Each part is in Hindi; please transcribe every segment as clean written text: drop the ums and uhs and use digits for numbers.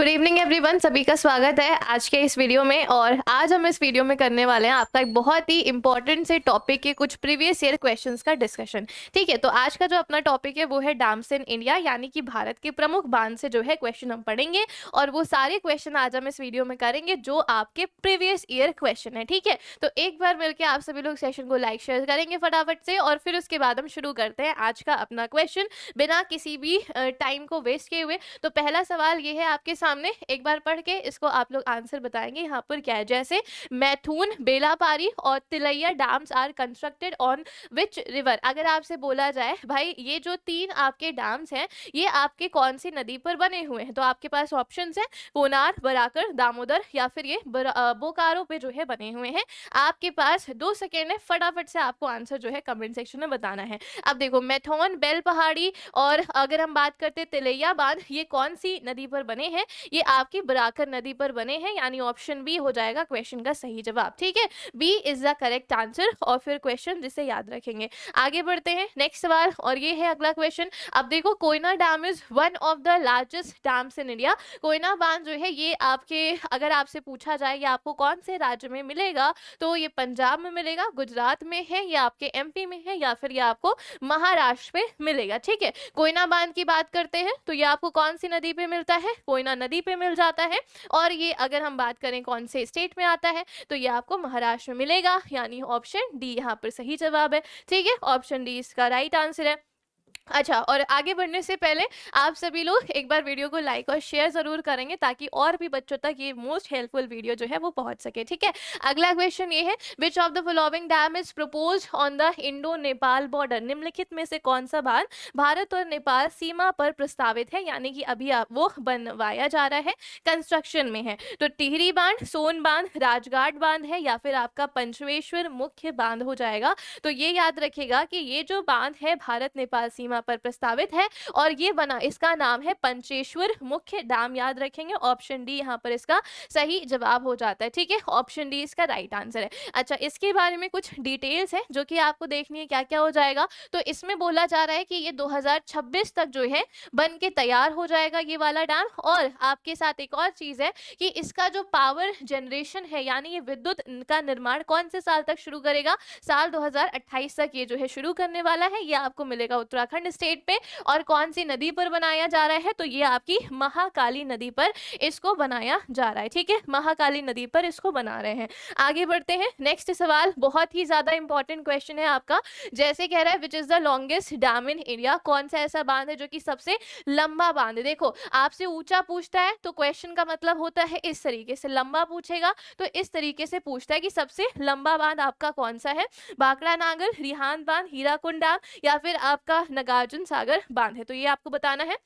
गुड इवनिंग एवरीवन, सभी का स्वागत है आज के इस वीडियो में। और आज हम इस वीडियो में करने वाले हैं आपका एक बहुत ही इंपॉर्टेंट से टॉपिक के कुछ प्रीवियस ईयर क्वेश्चंस का डिस्कशन। ठीक है, तो आज का जो अपना टॉपिक है वो है डैम्स इन इंडिया, यानी कि भारत के प्रमुख बांध से जो है क्वेश्चन हम पढ़ेंगे। और वो सारे क्वेश्चन आज हम इस वीडियो में करेंगे जो आपके प्रीवियस ईयर क्वेश्चन है। ठीक है, तो एक बार मिलकर आप सभी लोग सेशन को लाइक शेयर करेंगे फटाफट से, और फिर उसके बाद हम शुरू करते हैं आज का अपना क्वेश्चन बिना किसी भी टाइम को वेस्ट किए हुए। तो पहला सवाल ये है आपके सामने, एक बार पढ़ के इसको आप लोग आंसर बताएंगे। यहाँ पर क्या है, जैसे मैथुन, बेलापारी और Tilaiya dams are constructed on which river. अगर आपसे बोला जाए भाई ये जो तीन आपके डैम्स हैं ये आपके कौन सी नदी पर बने हुए हैं, तो आपके पास ऑप्शंस हैं कोनार, बराकर, दामोदर या फिर ये बोकारो पे जो है बने हुए हैं। आपके पास 2 सेकेंड है, फटाफट से आपको आंसर जो है कमेंट सेक्शन में बताना है। अब देखो मैथुन, बेल पहाड़ी और अगर हम बात करते हैं तिलैया बांध, ये कौन सी नदी पर बने हैं, ये आपकी बराकर नदी पर बने हैं, यानी ऑप्शन बी हो जाएगा क्वेश्चन का सही जवाब। ठीक है, B is the correct answer. और फिर क्वेश्चन जिसे याद रखेंगे, आगे बढ़ते हैं नेक्स्ट सवाल, और ये है अगला क्वेश्चन। अब देखो Koyna dam is one of the largest dams in India. Koyna बांध जो है ये आपके, अगर आपसे पूछा जाए ये आपको कौन से राज्य में मिलेगा, तो ये पंजाब में मिलेगा, गुजरात में है, या आपके एमपी में है, या फिर ये आपको महाराष्ट्र में मिलेगा। ठीक है, कोयना बांध की बात करते हैं तो ये आपको कौन सी नदी पे मिलता है, कोयना नदी पे मिल जाता है। और ये अगर हम बात करें कौन से स्टेट में आता है, तो ये आपको महाराष्ट्र में मिलेगा, यानी ऑप्शन डी यहाँ पर सही जवाब है। ठीक है, ऑप्शन डी इसका राइट आंसर है। अच्छा, और आगे बढ़ने से पहले आप सभी लोग एक बार वीडियो को लाइक और शेयर जरूर करेंगे ताकि और भी बच्चों तक ये मोस्ट हेल्पफुल वीडियो जो है वो पहुंच सके। ठीक है, अगला क्वेश्चन ये है, which of the following dam is proposed on the Indo Nepal border. निम्नलिखित में से कौन सा बांध भारत और नेपाल सीमा पर प्रस्तावित है, यानी कि अभी आप वो बनवाया जा रहा है, कंस्ट्रक्शन में है। तो टिहरी बांध, सोन बांध, राजघाट बांध है, या फिर आपका पंचवेश्वर मुख्य बांध हो जाएगा। तो ये याद रखिएगा कि ये जो बांध है भारत नेपाल सीमा पर प्रस्तावित है, और ये बना, इसका नाम है पंचेश्वर मुख्य डैम। याद रखेंगे, ऑप्शन डी यहाँ पर इसका सही जवाब हो जाता है। ठीक है, ऑप्शन डी इसका राइट आंसर है। अच्छा, इसके बारे में कुछ डिटेल्स है जो कि आपको देखनी है क्या क्या हो जाएगा। तो इसमें बोला जा रहा है कि ये 2026 तक जो है बन के तैयार हो जाएगा ये वाला डैम। और आपके साथ एक और चीज है कि इसका जो पावर जनरेशन है, यानी ये विद्युत का निर्माण कौन से साल तक शुरू करेगा, साल 2028 तक ये जो है शुरू करने वाला है। ये आपको मिलेगा उत्तराखंड स्टेट पे। और कौन सी नदी पर बनाया जा रहा है, तो ये आपकी महाकाली नदी पर इसको बनाया जा रहा है। ठीक है, महाकाली नदी पर इसको बना रहे हैं। आगे बढ़ते हैं, नेक्स्ट सवाल बहुत ही ज्यादा इंपॉर्टेंट क्वेश्चन है आपका। जैसे कह रहा है which is the longest dam in India, कौन सा ऐसा बांध है जो कि सबसे लंबा बांध है। देखो आपसे ऊंचा पूछता है तो क्वेश्चन का मतलब होता है इस तरीके से, लंबा पूछेगा तो इस तरीके से पूछता है कि सबसे लंबा बांध आपका कौन सा है, बाकड़ा नागर, रिहांद बांध, हीराकुंड डैम, या फिर आपका नागार्जुन सागर बांध है। तो ये आपको बताना है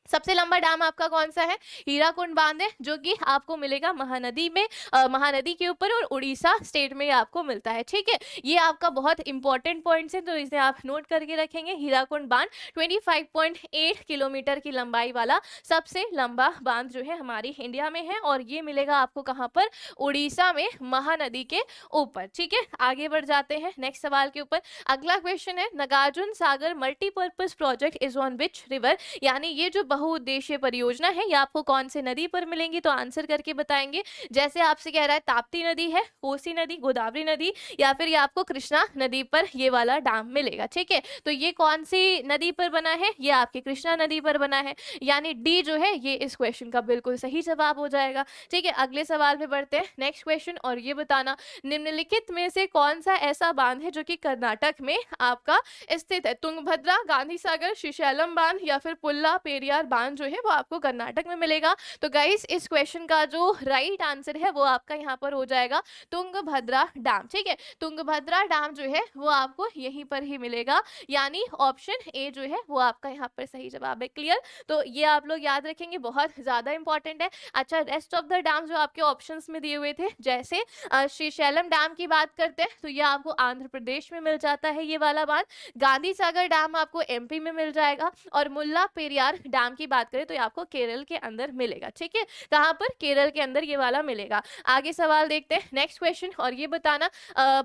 सबसे लंबा डैम आपका कौन सा है। हीराकुंड बांध है जो कि आपको मिलेगा महानदी में, महानदी के ऊपर, और उड़ीसा स्टेट में आपको मिलता है। ठीक है, ये आपका बहुत इंपॉर्टेंट पॉइंट्स है, तो इसे आप नोट करके रखेंगे। हीराकुंड बांध 25.8 किलोमीटर की लंबाई वाला सबसे लंबा बांध जो है हमारी इंडिया में है, और ये मिलेगा आपको कहाँ पर, उड़ीसा में, महानदी के ऊपर। ठीक है, आगे बढ़ जाते हैं नेक्स्ट सवाल के ऊपर। अगला क्वेश्चन है, Nagarjuna Sagar multipurpose project is on which river, यानी ये जो बहुउद्देशीय परियोजना है ये आपको कौन से नदी पर मिलेंगी, तो आंसर करके बताएंगे। जैसे आपसे कह रहा है ताप्ती नदी है, कोसी नदी, गोदावरी नदी, या फिर ये आपको कृष्णा नदी पर ये वाला डैम मिलेगा। ठीक है, तो ये कौन सी नदी पर बना है, ये आपकी कृष्णा नदी पर बना है, यानी डी जो है ये इस क्वेश्चन का बिल्कुल सही जवाब हो जाएगा। ठीक है, अगले सवाल पे बढ़ते हैं, नेक्स्ट क्वेश्चन, और ये बताना निम्नलिखित में से कौन सा ऐसा बांध है जो कि कर्नाटक में आपका स्थित है। तुंगभद्रा, गांधी सागर, श्रीशैलम बांध, या फिर पुल्ला पेरियार बांध जो है वो आपको कर्नाटक में मिलेगा। तो गाइस इस क्वेश्चन का जो राइट आंसर है वो आपका यहाँ पर हो जाएगा तुंगभद्रा डैम। ठीक है, तुंगभद्रा डैम जो है वो आपको यहीं पर ही मिलेगा, यानी ऑप्शन ए जो है वो आपका यहाँ पर सही जवाब है। क्लियर, तो ये आप लोग याद रखेंगे, बहुत ज्यादा इंपॉर्टेंट है। अच्छा, रेस्ट ऑफ द डैम जो आपके ऑप्शंस में दिए हुए थे, जैसे श्रीशैलम डैम की बात करते हैं तो ये आपको आंध्र प्रदेश में मिल जाता है ये वाला बांध। गांधी सागर डैम आपको एमपी में मिल जाएगा, और मुल्ला पेरियार डैम की बात करें तो ये आपको केरल के अंदर मिलेगा। ठीक है, कहाँ पर? केरल के अंदर ये वाला मिलेगा। आगे सवाल देखते हैं, नेक्स्ट क्वेश्चन, और ये बताना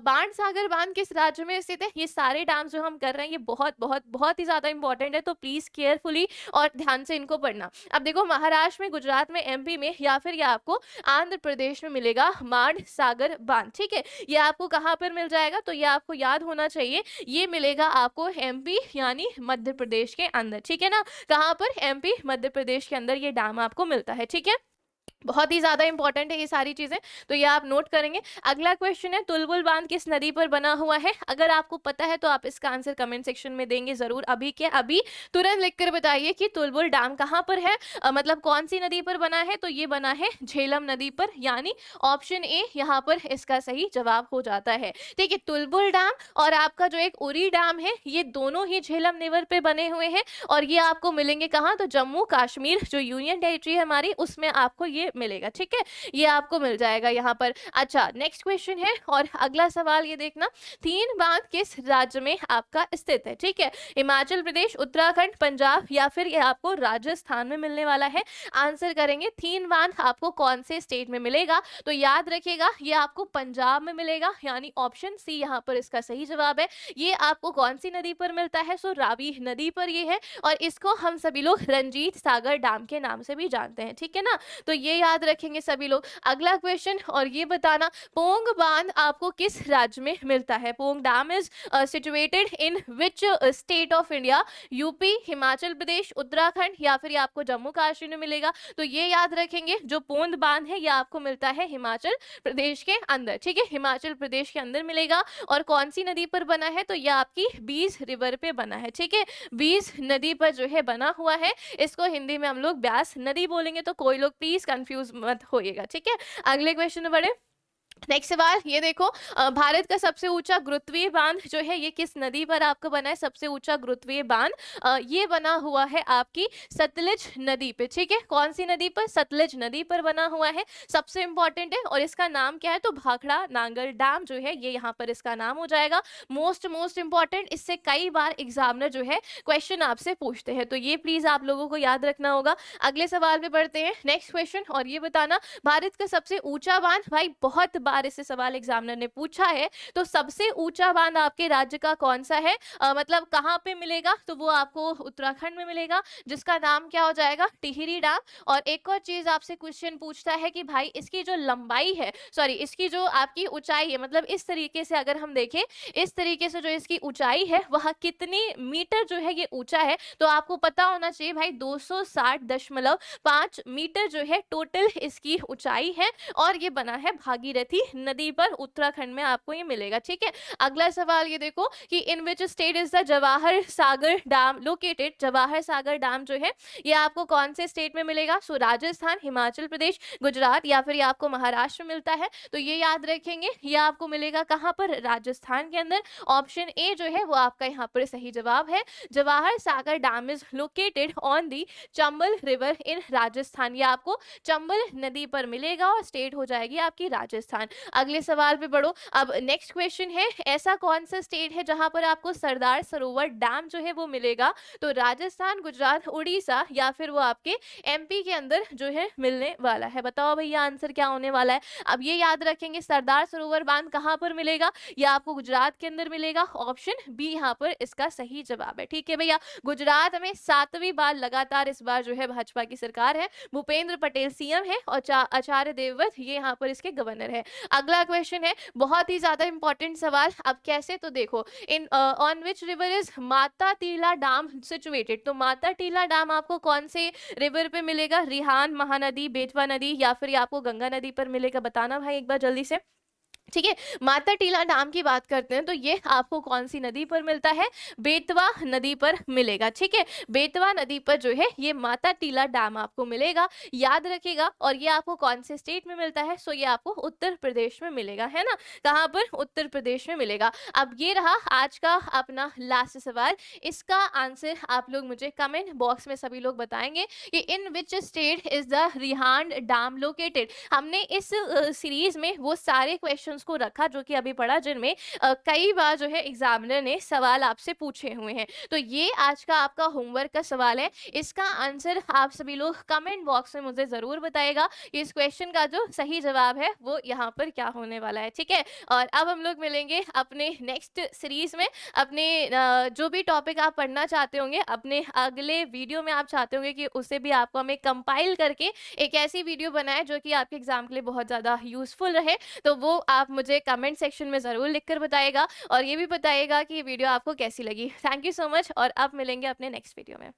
बाण सागर बांध किस राज्य में स्थित है? ये सारे डैम जो हम कर रहे हैं ये बहुत बहुत बहुत ही ज्यादा इंपॉर्टेंट है, तो प्लीज केयरफुली और ध्यान से इनको पढ़ना। अब देखो, महाराष्ट्र में, गुजरात में, एमपी में, या फिर ये आपको आंध्र प्रदेश में मिलेगा बाण सागर बांध। ठीक है, ये आपको कहाँ पर मिल जाएगा? तो ये आपको याद होना चाहिए, ये मिलेगा आपको एमपी यानी मध्य प्रदेश के अंदर। ठीक है ना, कहाँ पर? एमपी मध्य प्रदेश के अंदर ये डैम आपको मिलता है। ठीक है, बहुत ही ज्यादा इंपॉर्टेंट है ये सारी चीजें, तो ये आप नोट करेंगे। अगला क्वेश्चन है, तुलबुल बांध किस नदी पर बना हुआ है? अगर आपको पता है तो आप इसका आंसर कमेंट सेक्शन में देंगे जरूर, अभी के अभी तुरंत लिखकर बताइए कि तुलबुल डैम कहाँ पर है, मतलब कौन सी नदी पर बना है? तो ये बना है झेलम नदी पर, यानी ऑप्शन ए यहाँ पर इसका सही जवाब हो जाता है। ठीक है, तुलबुल डैम और आपका जो एक उरी डैम है, ये दोनों ही झेलम रिवर पे बने हुए हैं, और ये आपको मिलेंगे कहाँ? तो जम्मू कश्मीर जो यूनियन टेरिटरी है हमारी, उसमें आपको ये मिलेगा। ठीक है, ये आपको मिल जाएगा यहाँ पर। अच्छा, नेक्स्ट क्वेश्चन है, और अगला सवाल ये देखना, तीन बांध किस राज्य में आपका स्थित है? ठीक है, हिमाचल प्रदेश, उत्तराखंड, पंजाब, या फिर ये आपको राजस्थान में मिलने वाला है। आंसर करेंगे, तीन बांध आपको कौन से स्टेट में मिलेगा? तो याद रखिएगा, ये आपको पंजाब में मिलेगा, यानी ऑप्शन सी यहाँ पर इसका सही जवाब है। ये आपको कौन सी नदी पर मिलता है? सो रावी नदी पर ये है, और इसको हम सभी लोग रंजीत सागर डैम के नाम से भी जानते हैं। ठीक है ना, तो ये याद रखेंगे सभी लोग। अगला क्वेश्चन, और ये बताना, पोंग बांध आपको किस राज्य में मिलता है? Pong dam is situated in which state of India? UP, Himachal Pradesh, Uttarakhand, या फिर ये आपको जम्मू कश्मीर में मिलेगा? तो ये याद रखेंगे, जो पोंग बांध है ये आपको मिलता है हिमाचल प्रदेश के अंदर। ठीक है, हिमाचल प्रदेश के अंदर मिलेगा, और कौन सी नदी पर बना है? तो ये आपकी बीस रिवर पे बना है। ठीक है, बीस नदी पर जो है बना हुआ है, इसको हिंदी में हम लोग ब्यास नदी बोलेंगे, तो कोई लोग प्लीज कंफ्यूज मत होइएगा। ठीक है, अगले क्वेश्चन में बढ़े। नेक्स्ट सवाल ये देखो, भारत का सबसे ऊंचा गुरुत्वीय बांध जो है ये किस नदी पर आपको बना है? सबसे ऊंचा गुरुत्वीय बांध ये बना हुआ है आपकी सतलज नदी पे। ठीक है, कौन सी नदी पर? सतलज नदी पर बना हुआ है, सबसे इंपॉर्टेंट है, और इसका नाम क्या है? तो भाखड़ा नांगल डैम जो है ये यहाँ पर इसका नाम हो जाएगा। मोस्ट इंपॉर्टेंट, इससे कई बार एग्जामिनर जो है क्वेश्चन आपसे पूछते हैं, तो ये प्लीज आप लोगों को याद रखना होगा। अगले सवाल पे बढ़ते हैं, नेक्स्ट क्वेश्चन, और ये बताना, भारत का सबसे ऊंचा बांध, भाई बहुत बार इससे सवाल एग्जामिनर ने पूछा है, तो सबसे ऊंचा बांध आपके राज्य का कौन सा है? मतलब कहाँ पे मिलेगा? तो वो आपको उत्तराखंड में मिलेगा, जिसका नाम क्या हो जाएगा? टिहरी डैम। और एक और चीज आपसे क्वेश्चन पूछता है कि भाई इसकी जो लंबाई है, सॉरी इसकी जो आपकी ऊंचाई है, मतलब इस तरीके से अगर हम देखें, इस तरीके से जो इसकी ऊंचाई है वह कितनी मीटर जो है ये ऊंचा है, तो आपको पता होना चाहिए भाई 260.5 मीटर जो है टोटल इसकी ऊंचाई है, और ये बना है भागीरथी नदी पर, उत्तराखंड में आपको ये मिलेगा। ठीक है, अगला सवाल ये देखो कि in which state is the Jawahar Sagar dam located? Jawahar Sagar dam जो है ये आपको कौन से स्टेट में मिलेगा? सो राजस्थान, हिमाचल प्रदेश, गुजरात, या फिर ये आपको महाराष्ट्र में मिलता है? तो ये याद रखेंगे, ये आपको मिलेगा कहाँ पर? राजस्थान के अंदर। ऑप्शन ए जो है वो आपका यहाँ पर सही जवाब है। Jawahar Sagar dam is located on the Chambal river in Rajasthan, ये आपको चंबल नदी पर मिलेगा, और स्टेट हो जाएगी आपकी राजस्थान। अगले सवाल पे बढ़ो। अब नेक्स्ट क्वेश्चन है, ऐसा कौन सा स्टेट है जहां पर आपको सरदार सरोवर डैम जो है वो मिलेगा? तो राजस्थान, गुजरात, उड़ीसा, या फिर वो आपके एमपी के अंदर जो है मिलने वाला है? बताओ भैया आंसर क्या होने वाला है? अब ये याद रखेंगे, सरदार सरोवर बांध कहां पर मिलेगा? या आपको गुजरात के अंदर मिलेगा, ऑप्शन बी यहाँ पर इसका सही जवाब है। ठीक है भैया, गुजरात में 7वीं बार लगातार इस बार जो है भाजपा की सरकार है, भूपेंद्र पटेल सीएम है, और आचार्य देवव्रत ये यहाँ पर इसके गवर्नर है। अगला क्वेश्चन है, बहुत ही ज्यादा इंपॉर्टेंट सवाल। अब कैसे? तो देखो, in on which river is Mata Tila dam situated? तो माता टीला डैम आपको कौन से रिवर पे मिलेगा? रिहान, महानदी, बेतवा नदी, या फिर आपको गंगा नदी पर मिलेगा? बताना भाई एक बार जल्दी से। ठीक है, माता टीला डैम की बात करते हैं तो ये आपको कौन सी नदी पर मिलता है? बेतवा नदी पर मिलेगा। ठीक है, बेतवा नदी पर जो है ये माता टीला डैम आपको मिलेगा, याद रखिएगा। और ये आपको कौन से स्टेट में मिलता है? सो ये आपको उत्तर प्रदेश में मिलेगा, है ना? कहाँ पर? उत्तर प्रदेश में मिलेगा। अब ये रहा आज का अपना लास्ट सवाल, इसका आंसर आप लोग मुझे कमेंट बॉक्स में सभी लोग बताएंगे कि in which state is the Rihand dam located. हमने इस सीरीज में वो सारे क्वेश्चन क्वेश्चंस को रखा जो कि अभी पढ़ा, जिनमें कई बार जो है एग्जामिनर ने सवाल आपसे पूछे हुए हैं। तो ये आज का आपका होमवर्क का सवाल है। इसका आंसर आप सभी लोग कमेंट बॉक्स में मुझे ज़रूर बताइएगा कि इस क्वेश्चन का जो सही जवाब है वो यहाँ पर क्या होने वाला है, ठीक है? और अब हम लोग मिलेंगे अपने नेक्स्ट सीरीज़ में। अपने जो भी टॉपिक आप पढ़ना चाहते होंगे, अपने अगले वीडियो में आप चाहते होंगे कि उसे भी आपको हमें कंपाइल करके एक ऐसी वीडियो बनाएँ जो कि आपके एग्ज़ाम के लिए बहुत ज़्यादा यूज़फुल रहे, तो वो आप मुझे कमेंट सेक्शन में ज़रूर लिख कर बताइएगा और ये भी बताइएगा कि ये वीडियो आपको कैसी लगी। थैंक यू सो मच और अब मिलेंगे अपने नेक्स्ट वीडियो में।